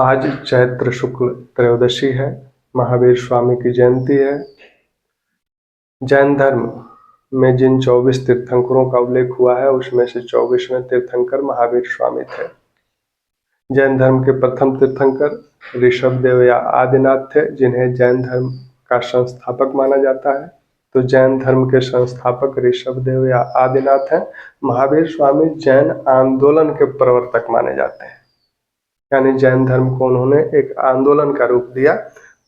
आज चैत्र शुक्ल त्रयोदशी है, महावीर स्वामी की जयंती है। जैन धर्म में जिन 24 तीर्थंकरों का उल्लेख हुआ है उसमें से 24वें तीर्थंकर महावीर स्वामी थे। जैन धर्म के प्रथम तीर्थंकर ऋषभदेव या आदिनाथ थे, जिन्हें जैन धर्म का संस्थापक माना जाता है। तो जैन धर्म के संस्थापक ऋषभदेव या आदिनाथ हैं। महावीर स्वामी जैन आंदोलन के प्रवर्तक माने जाते हैं, यानी जैन धर्म को उन्होंने एक आंदोलन का रूप दिया।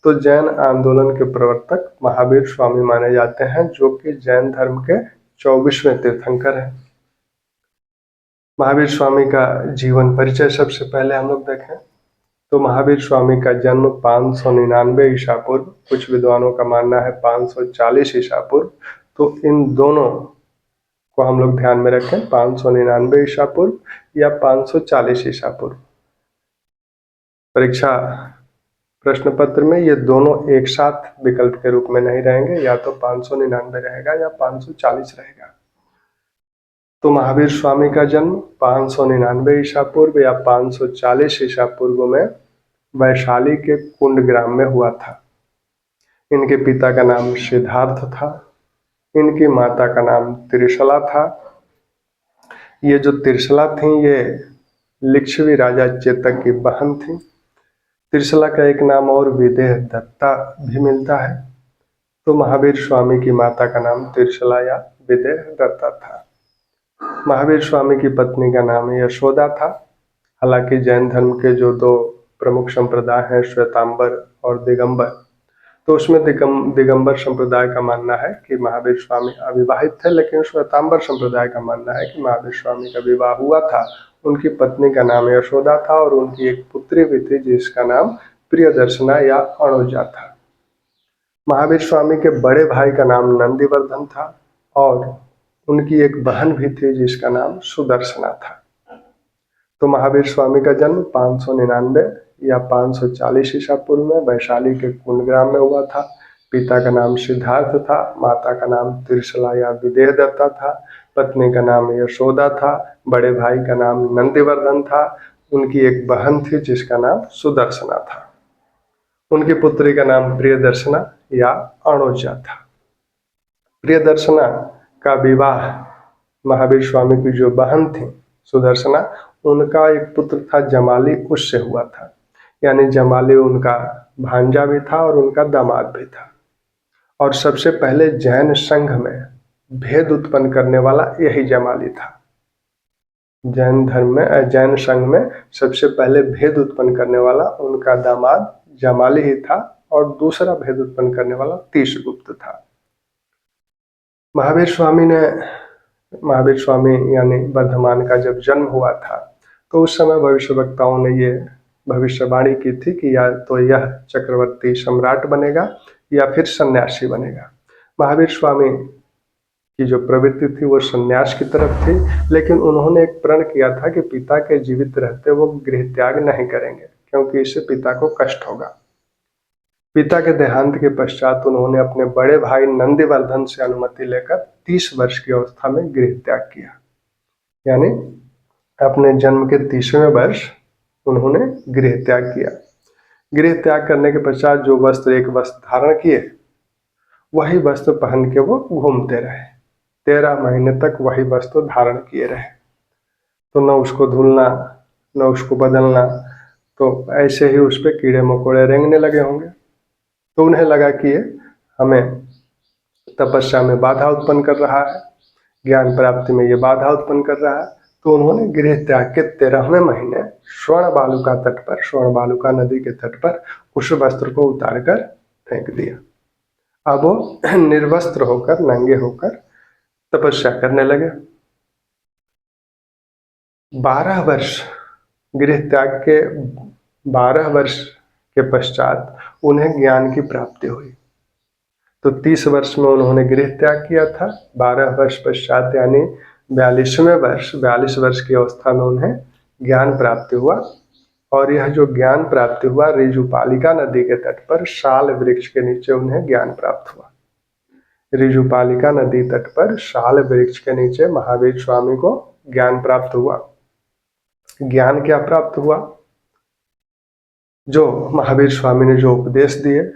तो जैन आंदोलन के प्रवर्तक महावीर स्वामी माने जाते हैं, जो कि जैन धर्म के 24वें तीर्थंकर हैं। महावीर स्वामी का जीवन परिचय सबसे पहले हम लोग देखें तो महावीर स्वामी का जन्म 599 ईसा पूर्व, कुछ विद्वानों का मानना है 540 ईसा पूर्व। तो इन दोनों को हम लोग ध्यान में रखें, 599 ईसा पूर्व या 540 ईसा पूर्व। परीक्षा प्रश्न पत्र में ये दोनों एक साथ विकल्प के रूप में नहीं रहेंगे, या तो 599 रहेगा या 540 रहेगा। तो महावीर स्वामी का जन्म 599 ईसा पूर्व या 540 ईसा पूर्व में वैशाली के कुंड ग्राम में हुआ था। इनके पिता का नाम सिद्धार्थ था, इनकी माता का नाम त्रिशला था। ये जो त्रिशला थी ये लिच्छवी राजा चेतक की बहन थी। त्रिशला का एक नाम और विदेह दत्ता भी मिलता है। तो महावीर स्वामी की माता का नाम त्रिशला या विदेह दत्ता था। महावीर स्वामी की पत्नी का नाम यशोदा था। हालांकि जैन धर्म के जो दो प्रमुख संप्रदाय हैं, श्वेतांबर और दिगंबर, तो उसमें दिगंबर संप्रदाय का मानना है कि महावीर स्वामी अविवाहित थे, लेकिन श्वेतांबर संप्रदाय का मानना है कि महावीर स्वामी का विवाह हुआ था। उनकी पत्नी का नाम यशोदा था और उनकी एक पुत्री भी थी जिसका नाम प्रियदर्शना या अणुजा था। महावीर स्वामी के बड़े भाई का नाम नंदीवर्धन था और उनकी एक बहन भी थी जिसका नाम सुदर्शना था। तो महावीर स्वामी का जन्म 599 या 540 ईसा पूर्व में वैशाली के कुंडग्राम में हुआ था। पिता का नाम सिद्धार्थ था, माता का नाम त्रिशला या विदेह दत्ता था, पत्नी का नाम यशोदा था, बड़े भाई का नाम नंदीवर्धन था, उनकी एक बहन थी जिसका नाम सुदर्शना था। उनकी पुत्री का नाम प्रियदर्शना या अणुजा था। प्रियदर्शना का विवाह महावीर स्वामी की जो बहन थी सुदर्शना, उनका एक पुत्र था जमाली, उससे हुआ था। यानी जमाली उनका भांजा भी था और उनका दामाद भी था। और सबसे पहले जैन संघ में भेद उत्पन्न करने वाला यही जमाली था। जैन धर्म में, जैन संघ में सबसे पहले भेद उत्पन्न करने वाला उनका दामाद जमाली ही था और दूसरा भेद उत्पन्न करने वाला तीसगुप्त था। महावीर स्वामी यानी वर्धमान का जब जन्म हुआ था तो उस समय भविष्यवक्ताओं ने ये भविष्यवाणी की थी कि या तो यह चक्रवर्ती सम्राट बनेगा या फिर सन्यासी बनेगा। महावीर स्वामी की जो प्रवृत्ति थी वो सन्यास की तरफ थी, लेकिन उन्होंने एक प्रण किया था कि पिता के जीवित रहते वो गृह त्याग नहीं करेंगे, क्योंकि इससे पिता को कष्ट होगा। पिता के देहांत के पश्चात उन्होंने अपने बड़े भाई नंदीवर्धन से अनुमति लेकर 30 वर्ष की अवस्था में गृह त्याग किया। यानी अपने जन्म के 30वें वर्ष उन्होंने गृह त्याग किया। गृह त्याग करने के पश्चात जो वस्त्र एक वस्त्र धारण किए वही वस्त्र पहन के वो घूमते रहे। 13 महीने तक वही वस्त्र धारण किए रहे। तो न उसको धुलना न उसको बदलना, तो ऐसे ही उस पर कीड़े मकोड़े रेंगने लगे होंगे। तो उन्हें लगा कि ये हमें तपस्या में बाधा उत्पन्न कर रहा है, ज्ञान प्राप्ति में ये बाधा उत्पन्न कर रहा है। तो उन्होंने गृह त्याग के 13वें महीने स्वर्ण बालुका तट पर, स्वर्ण बालुका नदी के तट पर उस वस्त्र को उतार कर फेंक दिया। अब वो निर्वस्त्र होकर, नंगे होकर तपस्या करने लगे। 12 वर्ष गृह त्याग के 12 वर्ष के पश्चात उन्हें ज्ञान की प्राप्ति हुई। तो 30 वर्ष में उन्होंने गृह त्याग किया था। 12 वर्ष पश्चात यानी 42 वर्ष की अवस्था में उन्हें ज्ञान प्राप्ति हुआ। और यह जो ज्ञान प्राप्ति हुआ ऋजुपालिका नदी के तट पर शाल वृक्ष के नीचे उन्हें ज्ञान प्राप्त हुआ। ऋजुपालिका नदी तट पर शाल वृक्ष के नीचे महावीर स्वामी को ज्ञान प्राप्त हुआ। ज्ञान क्या प्राप्त हुआ? जो महावीर स्वामी ने जो उपदेश दिए,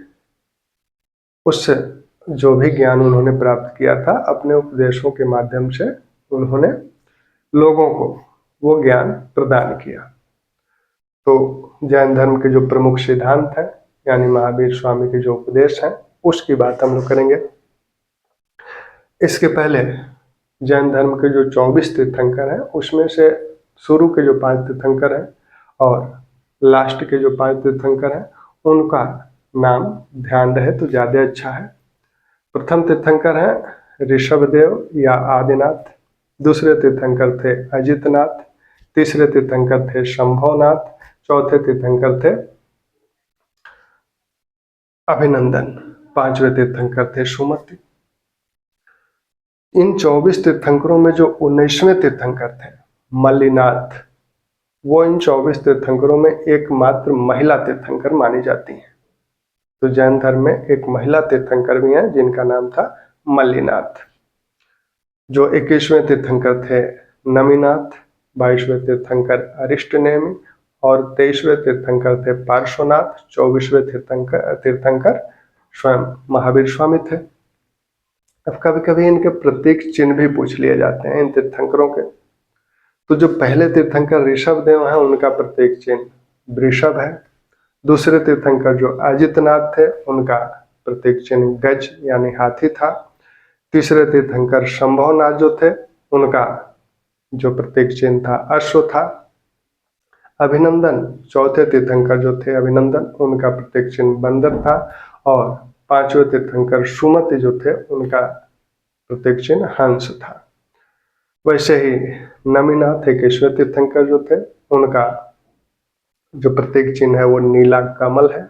उससे जो भी ज्ञान उन्होंने प्राप्त किया था, अपने उपदेशों के माध्यम से उन्होंने लोगों को वो ज्ञान प्रदान किया। तो जैन धर्म के जो प्रमुख सिद्धांत हैं, यानी महावीर स्वामी के जो उपदेश हैं, उसकी बात हम लोग करेंगे। इसके पहले जैन धर्म के जो 24 तीर्थंकर हैं, उसमें से शुरू के जो 5 तीर्थंकर हैं और लास्ट के जो 5 तीर्थंकर हैं, उनका नाम ध्यान रहे तो ज़्यादा अच्छा है। प्रथम तीर्थंकर हैं ऋषभदेव या आदिनाथ, दूसरे तीर्थंकर थे अजितनाथ, तीसरे तीर्थंकर थे शंभवनाथ, चौथे तीर्थंकर थे अभिनंदन, पांचवें तीर्थंकर थे सुमति। इन 24 तीर्थंकरों में जो 19वें तीर्थंकर थे मल्लिनाथ, वो इन 24 तीर्थंकरों में एकमात्र महिला तीर्थंकर मानी जाती हैं। तो जैन धर्म में एक महिला तीर्थंकर भी हैं जिनका नाम था मल्लिनाथ। जो 21वें तीर्थंकर थे नमिनाथ, 22वें तीर्थंकर अरिष्टनेमि और 23वें तीर्थंकर थे पार्श्वनाथ, 24वें तीर्थंकर स्वयं महावीर स्वामी थे। अब कभी कभी इनके प्रतीक चिन्ह भी पूछ लिए जाते हैं इन तीर्थंकरों के। तो जो पहले तीर्थंकर ऋषभदेव हैं, उनका प्रतीक चिन्ह वृषभ है। दूसरे तीर्थंकर जो अजितनाथ थे, उनका प्रतीक चिन्ह गज यानी हाथी था। तीसरे तीर्थंकर शंभवनाथ जो थे, उनका जो प्रतीक चिन्ह था अश्व था। अभिनंदन, चौथे तीर्थंकर जो थे अभिनंदन, उनका प्रतीक चिन्ह बंदर था। और पांचवें तीर्थंकर सुमति जो थे, उनका प्रतीक चिन्ह हंस था। वैसे ही नमिनाथ 21वें तीर्थंकर जो थे, उनका जो प्रतीक चिन्ह है वो नीला कमल है।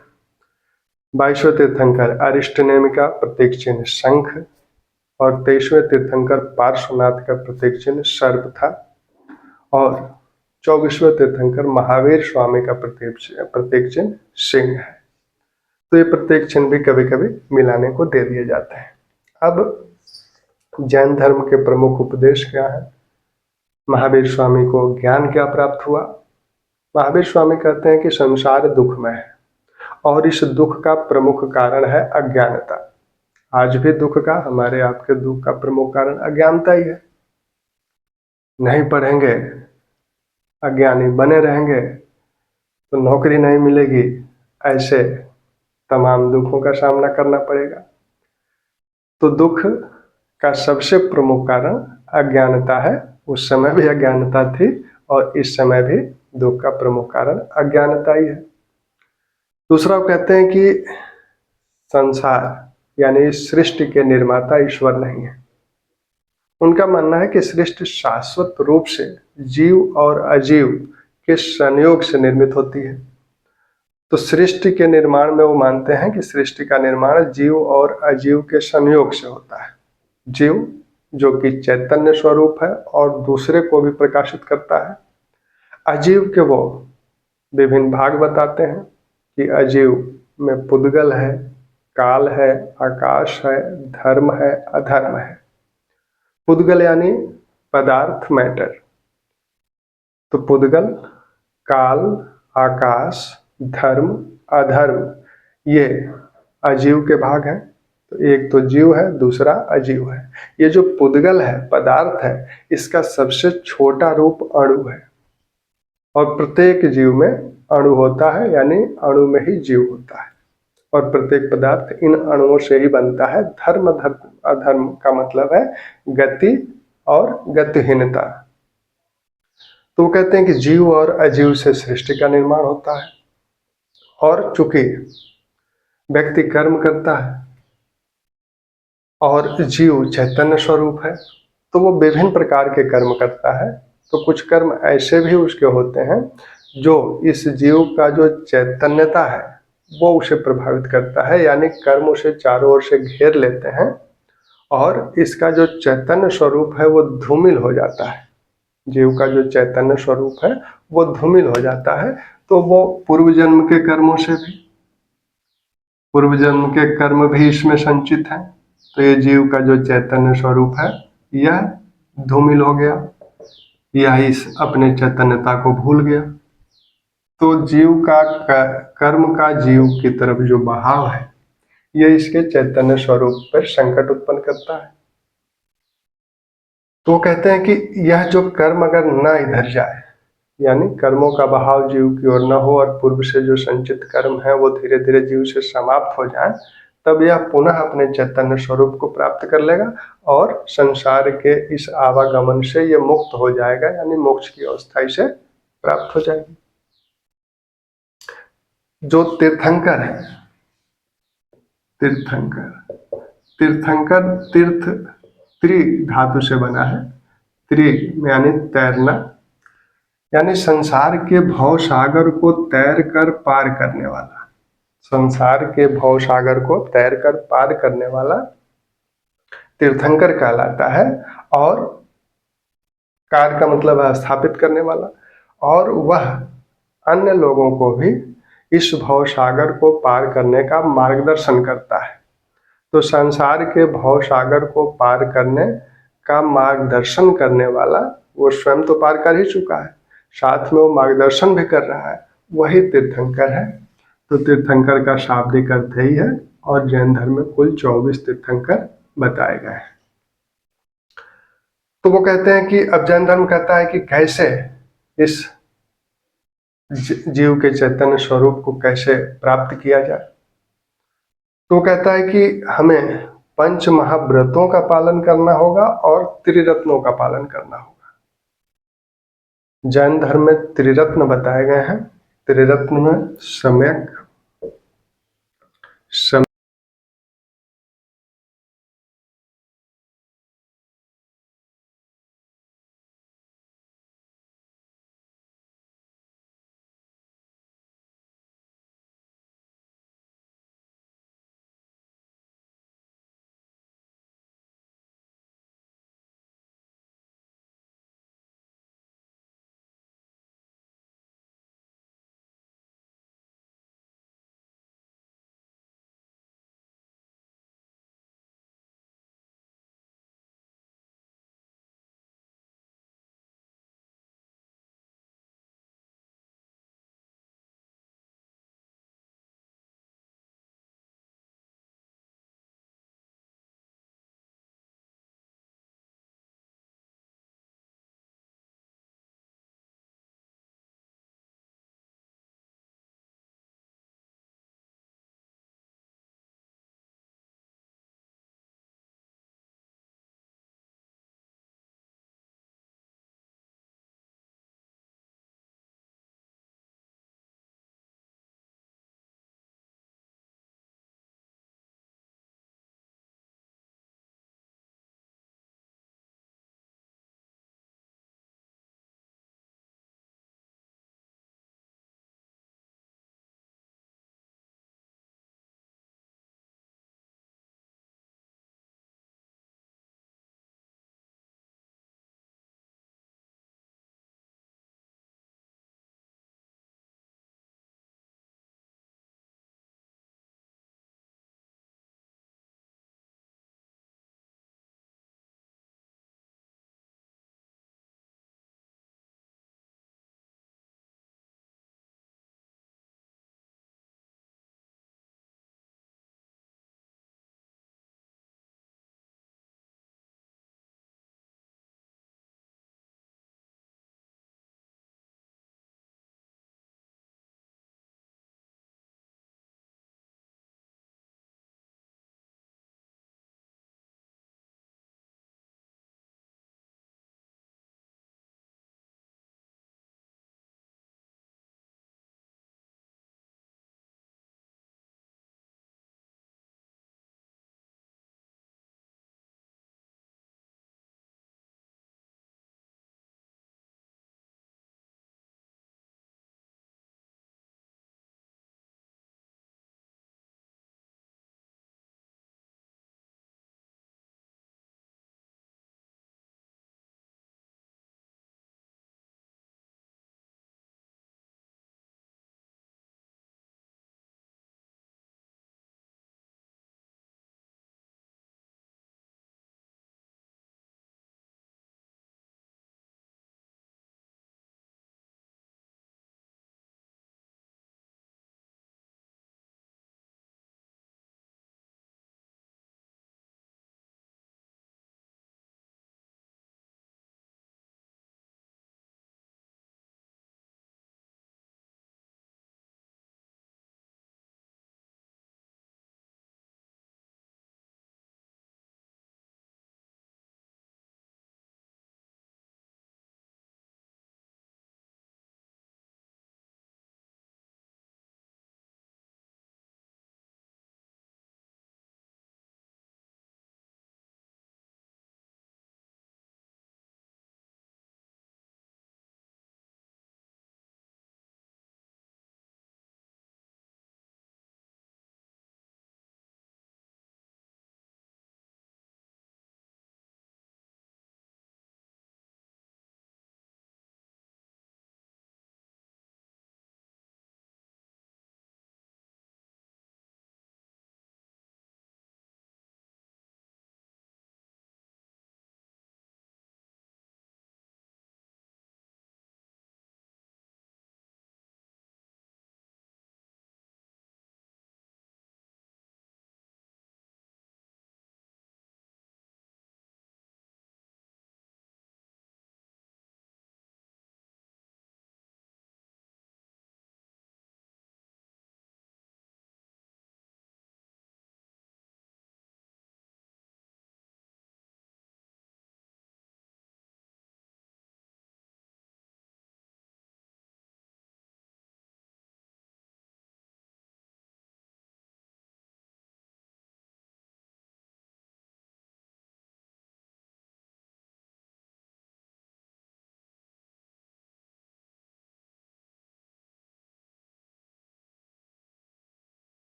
22वें तीर्थंकर अरिष्टनेमि का प्रतीक चिन्ह शंख और 23वें तीर्थंकर पार्श्वनाथ का प्रतीक चिन्ह सर्प था। और 24वें तीर्थंकर महावीर स्वामी का प्रतीक चिन्ह सिंह है। तो ये प्रतीक चिन्ह भी कभी कभी मिलाने को दे दिए जाते हैं। अब जैन धर्म के प्रमुख उपदेश क्या है, महावीर स्वामी को ज्ञान क्या प्राप्त हुआ। महावीर स्वामी कहते हैं कि संसार दुखमय है और इस दुख का प्रमुख कारण है अज्ञानता। आज भी दुख का, हमारे आपके दुख का प्रमुख कारण अज्ञानता ही है। नहीं पढ़ेंगे, अज्ञानी बने रहेंगे तो नौकरी नहीं मिलेगी, ऐसे तमाम दुखों का सामना करना पड़ेगा। तो दुख का सबसे प्रमुख कारण अज्ञानता है। उस समय भी अज्ञानता थी और इस समय भी दुख का प्रमुख कारण अज्ञानता ही है। दूसरा वो कहते हैं कि संसार यानी इस सृष्टि के निर्माता ईश्वर नहीं है। उनका मानना है कि सृष्टि शाश्वत रूप से जीव और अजीव के संयोग से निर्मित होती है। तो सृष्टि के निर्माण में वो मानते हैं कि सृष्टि का निर्माण जीव और अजीव के संयोग से होता है। जीव जो कि चैतन्य स्वरूप है और दूसरे को भी प्रकाशित करता है। अजीव के वो विभिन्न भाग बताते हैं कि अजीव में पुद्गल है, काल है, आकाश है, धर्म है, अधर्म है। पुद्गल यानी पदार्थ, मैटर। तो पुद्गल, काल, आकाश, धर्म, अधर्म ये अजीव के भाग हैं। तो एक तो जीव है, दूसरा अजीव है। ये जो पुद्गल है, पदार्थ है, इसका सबसे छोटा रूप अणु है और प्रत्येक जीव में अणु होता है, यानी अणु में ही जीव होता है और प्रत्येक पदार्थ इन अणुओं से ही बनता है। धर्म, अधर्म का मतलब है गति और गतिहीनता। तो वो कहते हैं कि जीव और अजीव से सृष्टि का निर्माण होता है और चूंकि व्यक्ति कर्म करता है और जीव चैतन्य स्वरूप है, तो वो विभिन्न प्रकार के कर्म करता है। तो कुछ कर्म ऐसे भी उसके होते हैं जो इस जीव का जो चैतन्यता है वो उसे प्रभावित करता है, यानी कर्म उसे चारों ओर से घेर लेते हैं और इसका जो चैतन्य स्वरूप है वो धूमिल हो जाता है। जीव का जो चैतन्य स्वरूप है वो धूमिल हो जाता है। तो वो पूर्व जन्म के कर्मों से भी, पूर्व जन्म के कर्म भी इसमें संचित हैं। तो ये जीव का जो चैतन्य स्वरूप है यह धूमिल हो गया, यह इस अपने चैतन्यता को भूल गया। तो जीव का कर्म का जीव की तरफ जो बहाव है ये इसके चैतन्य स्वरूप पर संकट उत्पन्न करता है। तो कहते हैं कि यह जो कर्म अगर न इधर जाए, यानी कर्मों का बहाव जीव की ओर न हो और पूर्व से जो संचित कर्म है वो धीरे धीरे जीव से समाप्त हो जाए, तब यह पुनः अपने चैतन्य स्वरूप को प्राप्त कर लेगा और संसार के इस आवागमन से यह मुक्त हो जाएगा, यानी मोक्ष की अवस्था इसे प्राप्त हो जाएगी। जो तीर्थंकर है, तीर्थंकर तीर्थ त्रि धातु से बना है। त्रि यानी तैरना, यानी संसार के भव सागर को तैर कर पार करने वाला, संसार के भव सागर को तैर कर पार करने वाला तीर्थंकर कहलाता है। और कार का मतलब है स्थापित करने वाला, और वह अन्य लोगों को भी इस भव सागर को पार करने का मार्गदर्शन करता है। तो संसार के भव सागर को पार करने का मार्गदर्शन करने वाला, वो स्वयं तो पार कर ही चुका है, साथ में वो मार्गदर्शन भी कर रहा है, वही तीर्थंकर है। तो तीर्थंकर का शाब्दिक अर्थ यही है। और जैन धर्म में कुल 24 तीर्थंकर बताए गए हैं। तो वो कहते हैं कि अब जैन धर्म कहता है कि कैसे इस जीव के चैतन्य स्वरूप को कैसे प्राप्त किया जाए। तो कहता है कि हमें पंच महाव्रतों का पालन करना होगा और त्रिरत्नों का पालन करना होगा। जैन धर्म में त्रिरत्न बताए गए हैं। त्रिरत्न में सम्यक